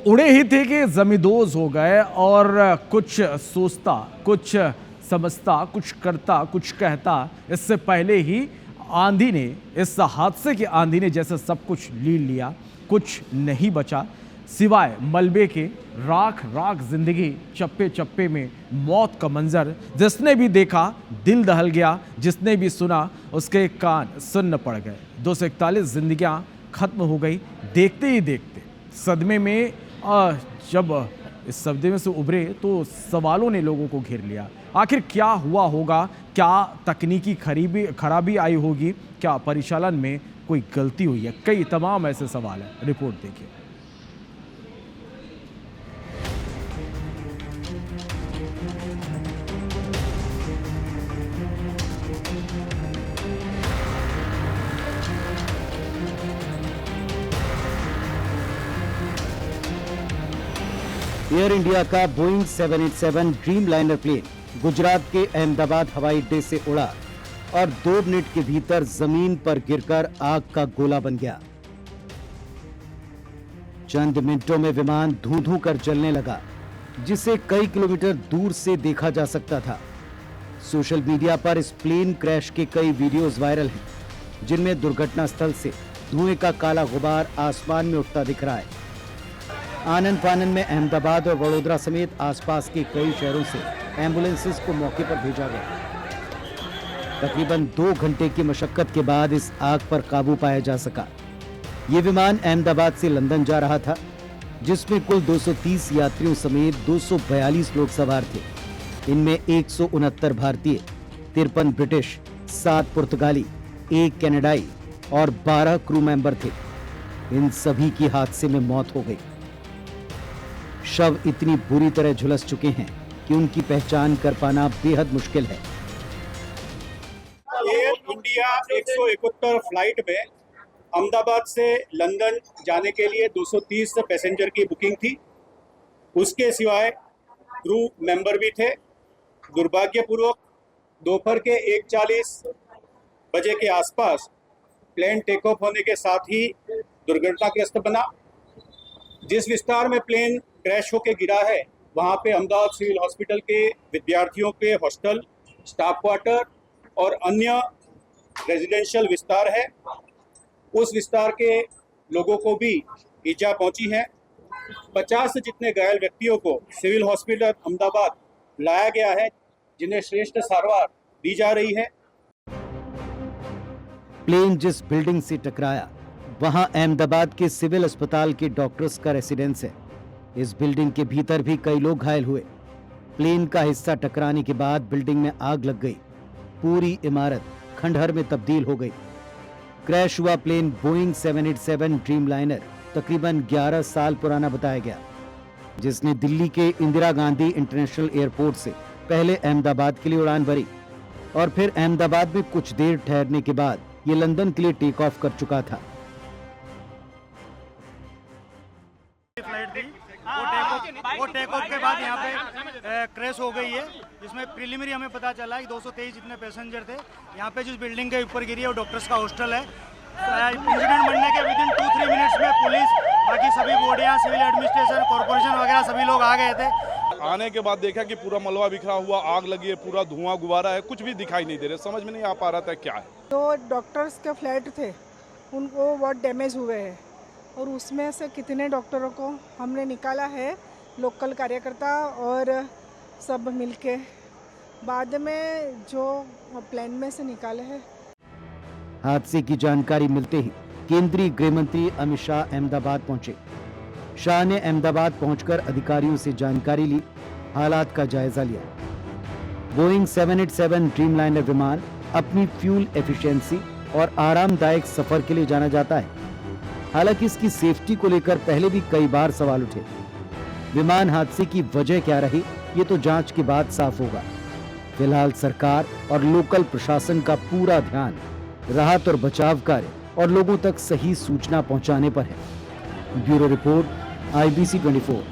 उड़े ही थे कि जमींदोज हो गए और कुछ सोचता, कुछ समझता, कुछ करता, कुछ कहता, इससे पहले ही आंधी ने, इस हादसे की आंधी ने जैसे सब कुछ लीन लिया। कुछ नहीं बचा सिवाय मलबे के। राख राख जिंदगी, चप्पे चप्पे में मौत का मंजर। जिसने भी देखा दिल दहल गया, जिसने भी सुना उसके कान सुन्न पड़ गए। 241 जिंदगियां खत्म हो गई देखते ही देखते। सदमे में जब इस सदमे से उभरे तो सवालों ने लोगों को घेर लिया। आखिर क्या हुआ होगा? क्या तकनीकी खराबी आई होगी? क्या परिचालन में कोई गलती हुई है? कई तमाम ऐसे सवाल हैं। रिपोर्ट देखिए। एयर इंडिया का Boeing 787 dreamliner plane Gujarat के अहमदाबाद हवाई अड्डे से उड़ा और 2 मिनट के भीतर जमीन पर गिरकर आग का गोला बन गया। चंद मिनटों में विमान धू धू कर जलने लगा, जिसे कई किलोमीटर दूर से देखा जा सकता था। सोशल मीडिया पर इस प्लेन क्रैश के कई वीडियोस वायरल हैं, जिनमें दुर्घटना स्थल से धुएं का काला गुबार आसमान में उठता दिख रहा है। आनन फानन में अहमदाबाद और वडोदरा समेत आसपास के कई शहरों से एम्बुलेंसेस को मौके पर भेजा गया। तकरीबन 2 घंटे की मशक्कत के बाद इस आग पर काबू पाया जा सका। ये विमान अहमदाबाद से लंदन जा रहा था, जिसमें कुल 230 यात्रियों समेत 242 लोग सवार थे। इनमें 169 भारतीय, 53 ब्रिटिश, 7 पुर्तगाली, 1 कनाडाई और 12 क्रू मेंबर थे। इन सभी की हादसे में मौत हो गई। शव इतनी बुरी तरह झुलस चुके हैं कि उनकी पहचान कर पाना बेहद मुश्किल है। एयर इंडिया 171 फ्लाइट में अहमदाबाद से लंदन जाने के लिए 230 पैसेंजर की बुकिंग थी। उसके सिवाय क्रू मेंबर भी थे। दुर्भाग्यपूर्वक दोपहर के 1:40 बजे के आसपास प्लेन टेक ऑफ होने के साथ ही दुर्घटनाग्रस्त बना। जिस विस्तार में प्लेन क्रैश होकर गिरा है, वहां पे अहमदाबाद सिविल हॉस्पिटल के विद्यार्थियों के हॉस्टल, स्टाफ क्वार्टर और अन्य रेजिडेंशियल विस्तार है। उस विस्तार के लोगों को भी ईजा पहुंची है। 50 से जितने घायल व्यक्तियों को सिविल हॉस्पिटल अहमदाबाद लाया गया है, जिन्हें श्रेष्ठ सारवार दी जा रही है। प्लेन जिस बिल्डिंग से टकराया, वहां अहमदाबाद के सिविल अस्पताल के डॉक्टर्स का रेसिडेंस है। इस बिल्डिंग के भीतर भी कई लोग घायल हुए। प्लेन का हिस्सा टकराने के बाद बिल्डिंग में आग लग गई। पूरी इमारत खंडहर में तब्दील हो गई। क्रैश हुआ प्लेन बोइंग 787 ड्रीम लाइनर तकरीबन 11 साल पुराना बताया गया, जिसने दिल्ली के इंदिरा गांधी इंटरनेशनल एयरपोर्ट से पहले अहमदाबाद के लिए उड़ान भरी और फिर अहमदाबाद में कुछ देर ठहरने के बाद ये लंदन के लिए टेक ऑफ कर चुका था। फ्लाइट थी, वो टेक ऑफ के बाद यहाँ पे क्रैश हो गई है, जिसमें प्रिलिमिनरी हमें पता चला है कि 223 जितने पैसेंजर थे। यहाँ पे जिस बिल्डिंग के ऊपर गिरी है वो डॉक्टर्स का हॉस्टल है। इंसिडेंट बनने के विदिन 2-3 मिनट्स में पुलिस, बाकी सभी बॉडियाँ, सिविल एडमिनिस्ट्रेशन, कॉर्पोरेशन वगैरह सभी लोग आ गए थे। आने के बाद देखा कि पूरा मलबा बिखरा हुआ, आग लगी है, पूरा धुआं गुबारा है, कुछ भी दिखाई नहीं दे रहा, समझ में नहीं आ पा रहा था क्या है। तो डॉक्टर्स के फ्लैट थे, उनको बहुत डैमेज हुए हैं और उसमें से कितने डॉक्टरों को हमने निकाला है, लोकल कार्यकर्ता और सब मिलके, बाद में जो प्लेन में से निकाले हैं। हादसे की जानकारी मिलते ही केंद्रीय गृह मंत्री अमित शाह अहमदाबाद पहुंचे। शाह ने अहमदाबाद पहुंचकर अधिकारियों से जानकारी ली, हालात का जायजा लिया। बोइंग 787 ड्रीम लाइनर विमान अपनी फ्यूल एफिशिएंसी और आरामदायक सफर के लिए जाना जाता है। हालांकि इसकी सेफ्टी को लेकर पहले भी कई बार सवाल उठे। विमान हादसे की वजह क्या रही, ये तो जांच के बाद साफ होगा। फिलहाल सरकार और लोकल प्रशासन का पूरा ध्यान राहत और बचाव कार्य और लोगों तक सही सूचना पहुंचाने पर है। Bureau report, IBC 24।